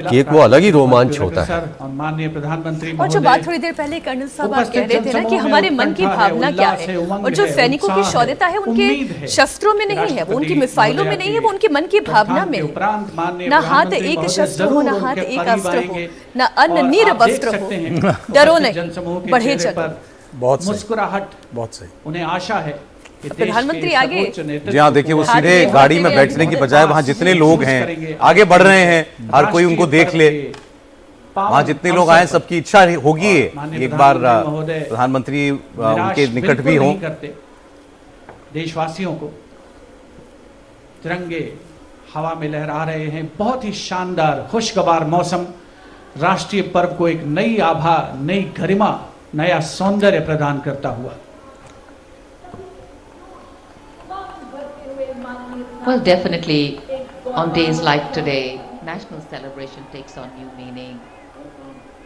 कि एक वो अलग ही रोमांच होता है। माननीय प्रधानमंत्री और जो बात थोड़ी देर पहले कर्नल साहब आप कह रहे थे ना कि हमारे मन की भावना क्या है, और जो सैनिकों की शौर्यता है उनके शस्त्रों में नहीं है, वो उनकी मिसाइलों में नहीं है, वो उनके मन की भावना में है। ना हाथ एक शस्त्र हो, ना हाथ एक अस्त्र हो, ना अन्न नीर वस्त्र हो, डरो नहीं बढ़े चलो। बहुत मुस्कुराहट, बहुत सही। उन्हें आशा है प्रधानमंत्री आगे। जी हाँ, देखिए वो सीधे गाड़ी में बैठने की बजाय वहाँ जितने लोग हैं आगे बढ़ रहे हैं, हर कोई उनको देख ले। वहाँ जितने लोग आए सबकी इच्छा होगी एक बार प्रधानमंत्री उनके निकट भी हों। देशवासियों को तिरंगे हवा में लहरा रहे हैं। बहुत ही शानदार खुशगवार मौसम राष्ट्रीय पर्व को एक नई आभा, नई गरिमा, नया सौंदर्य प्रदान करता हुआ। Well, definitely, on days like today, national celebration takes on new meaning.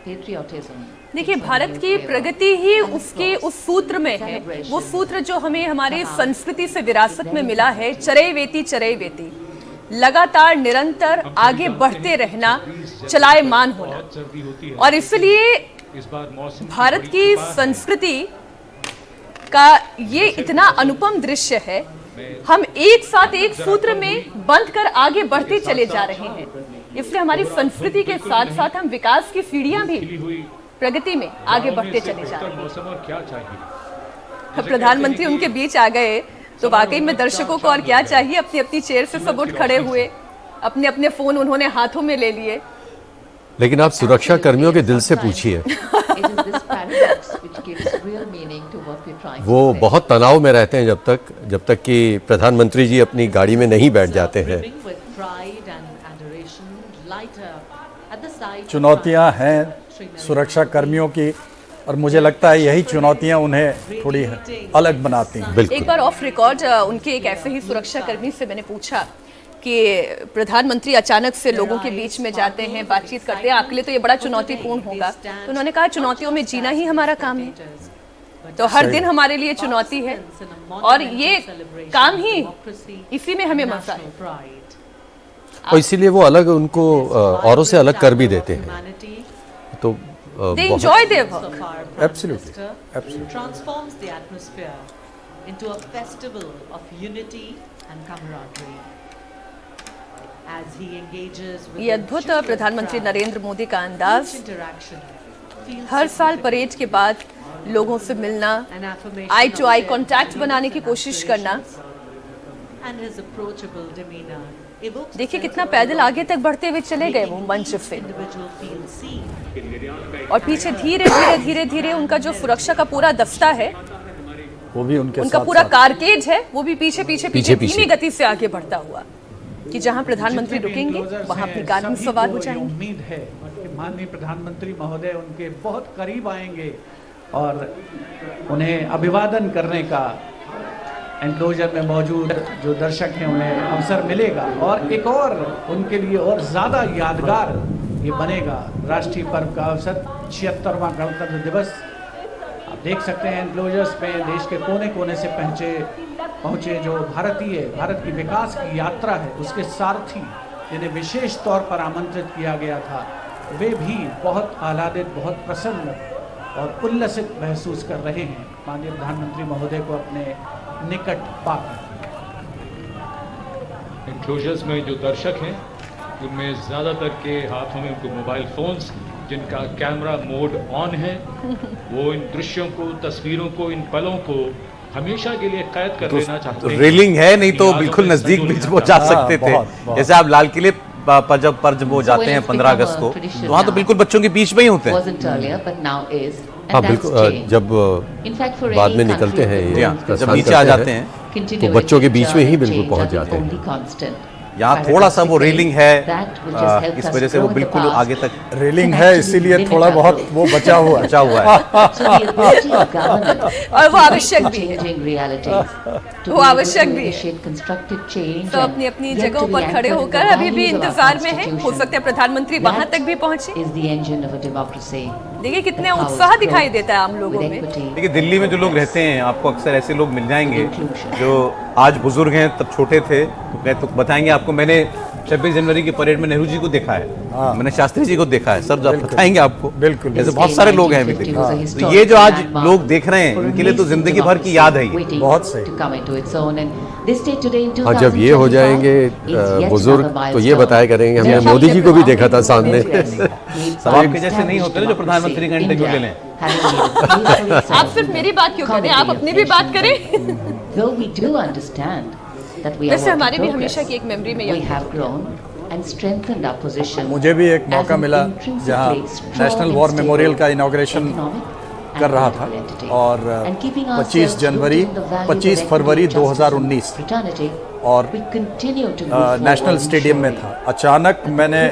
Patriotism. देखिए, भारत की प्रगति ही उसके उस सूत्र में है, वो सूत्र जो हमें हमारी संस्कृति से विरासत में मिला है, चरैवेति चरैवेति, लगातार निरंतर आगे बढ़ते रहना, चलायमान होना। और इसलिए भारत की संस्कृति का ये इतना अनुपम दृश्य है। हम एक साथ एक सूत्र में बंध कर आगे बढ़ते चले जा रहे हैं। इसलिए हमारी संस्कृति के साथ साथ हम विकास की सीढ़ियां भी प्रगति में आगे बढ़ते चले जा रहे हैं। प्रधानमंत्री उनके बीच आ गए तो वाकई में दर्शकों को और क्या चाहिए। अपनी अपनी चेयर से सब उठ खड़े हुए, अपने अपने फोन उन्होंने हाथों में ले लिए। लेकिन आप सुरक्षा कर्मियों के दिल से पूछिए, वो बहुत तनाव में रहते हैं जब तक कि प्रधानमंत्री जी अपनी गाड़ी में नहीं बैठ जाते हैं। चुनौतियां हैं सुरक्षा कर्मियों की, और मुझे लगता है यही चुनौतियां उन्हें थोड़ी अलग बनाती हैं। एक बार ऑफ रिकॉर्ड उनके एक ऐसे ही सुरक्षा कर्मी से मैंने पूछा कि प्रधानमंत्री अचानक से लोगों के बीच में जाते हैं, बातचीत करते हैं, आपके लिए तो ये बड़ा चुनौतीपूर्ण होगा। तो उन्होंने कहा, चुनौतियों में जीना ही हमारा काम है। तो हर दिन हमारे लिए चुनौती है, और ये काम ही इसी में हमें मजा है। और इसीलिए वो अलग उनको औरों से अलग कर भी देते हैं। तो they enjoy their work. Absolutely, absolutely. Transforms the atmosphere into a festival of unity and camaraderie. As he engages with ये अद्भुत प्रधानमंत्री नरेंद्र मोदी का अंदाज, हर साल परेड के बाद लोगों से मिलना, आई टू आई कांटेक्ट बनाने की कोशिश करना। देखिए कितना पैदल आगे तक बढ़ते हुए चले गए वो मंच से, और पीछे धीरे धीरे धीरे धीरे उनका जो सुरक्षा का पूरा दस्ता है, वो भी उनका पूरा कारकेज है, वो भी पीछे पीछे पीछे धीमी गति से आगे बढ़ता हुआ, कि जहां प्रधानमंत्री रुकेंगे वहां अपनी कार में सवार हो जाएंगे। उम्मीद है कि माननीय प्रधानमंत्री महोदय उनके बहुत करीब आएंगे और उन्हें अभिवादन करने का एनक्लोजर में मौजूद जो दर्शक हैं उन्हें अवसर मिलेगा, और एक और उनके लिए और ज़्यादा यादगार ये बनेगा राष्ट्रीय पर्व का अवसर, 76वां गणतंत्र दिवस। आप देख सकते हैं एनक्लोजर्स में देश के कोने कोने से पहुँचे जो भारत की विकास की यात्रा है, उसके सारथी जिन्हें विशेष तौर पर आमंत्रित किया गया था, वे भी बहुत आह्लादित, बहुत प्रसन्न और उल्लसित महसूस कर रहे हैं माननीय प्रधानमंत्री महोदय को अपने निकट पाकर। एनक्लोजर्स में जो दर्शक हैं उनमें ज़्यादातर के हाथों में उनको मोबाइल फोन्स जिनका कैमरा मोड ऑन है, वो इन दृश्यों को, तस्वीरों को, इन पलों को हमेशा के लिए कैद कर लेना चाहते हैं। रेलिंग है, नहीं तो बिल्कुल नजदीक भी वो जा सकते थे। जैसे आप लाल किले पर जब वो जाते हैं 15 अगस्त को, तो वहाँ तो बिल्कुल बच्चों के बीच में ही होते हैं। हाँ बिल्कुल, जब बाद में निकलते हैं ये जब नीचे आ जाते हैं तो बच्चों के बीच में ही बिल्कुल पहुँच जाते हैं। यहाँ थोड़ा सा वो रेलिंग है, इस वजह से वो बिल्कुल आगे तक रेलिंग है, इसीलिए थोड़ा बहुत वो बचा हुआ है। और वो आवश्यक भी है, वो आवश्यक भी है। तो अपनी अपनी जगहों पर खड़े होकर अभी भी इंतजार में है, हो सकता है प्रधानमंत्री वहां तक भी पहुंचे। देखिए कितने उत्साह दिखाई देता है आम लोगों में। देखिए दिल्ली में जो लोग रहते हैं, आपको अक्सर ऐसे लोग मिल जाएंगे जो आज बुजुर्ग हैं, तब छोटे थे, तो बताएंगे आपको। मैंने 26 जनवरी की परेड में नेहरू जी को देखा है, मैंने शास्त्री जी को देखा है, सब बताएंगे आपको। बिल्कुल। ऐसे बहुत सारे लोग हैं अभी तक। तो ये जो आज लोग देख रहे हैं, इनके लिए तो जिंदगी भर की याद है ये। बहुत सही। और जब ये हो जाएंगे बुजुर्ग तो ये बताया करेंगे हमने मोदी जी को भी देखा था सामने। सब आपके जैसे नहीं होते ना जो प्रधानमंत्री का इंटरव्यू ले लें। आप सिर्फ मेरी बात क्यों करें, आप अपनी भी बात करें। वैसे हमारे भी हमेशा की एक मेमोरी में मुझे भी एक मौका मिला जहां नेशनल वॉर मेमोरियल का इनॉग्रेशन कर रहा था और 25 फरवरी 2019 और नेशनल स्टेडियम में था। अचानक मैंने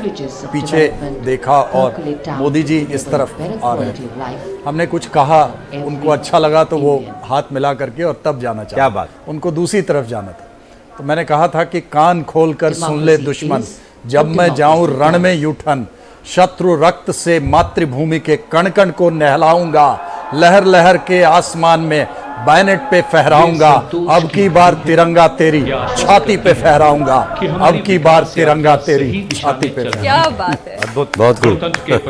पीछे देखा और मोदी जी इस तरफ आ रहे थे। हमने कुछ कहा, उनको अच्छा लगा तो वो हाथ मिला करके और तब जाना चाहा। क्या बात। उनको दूसरी तरफ जाना था। तो मैंने कहा था कि कान खोल कर सुन ले दुश्मन, जब मैं जाऊं रण में यूठन, शत्रु रक्त से मातृभूमि के कण कण को नहलाऊंगा, लहर लहर के आसमान में बैनेट पे फहराऊंगा, अब की बार तिरंगा तेरी छाती पे फहराऊंगा, अब की बार तिरंगा तेरी छाती पे। क्या बात है। बहुत खूब।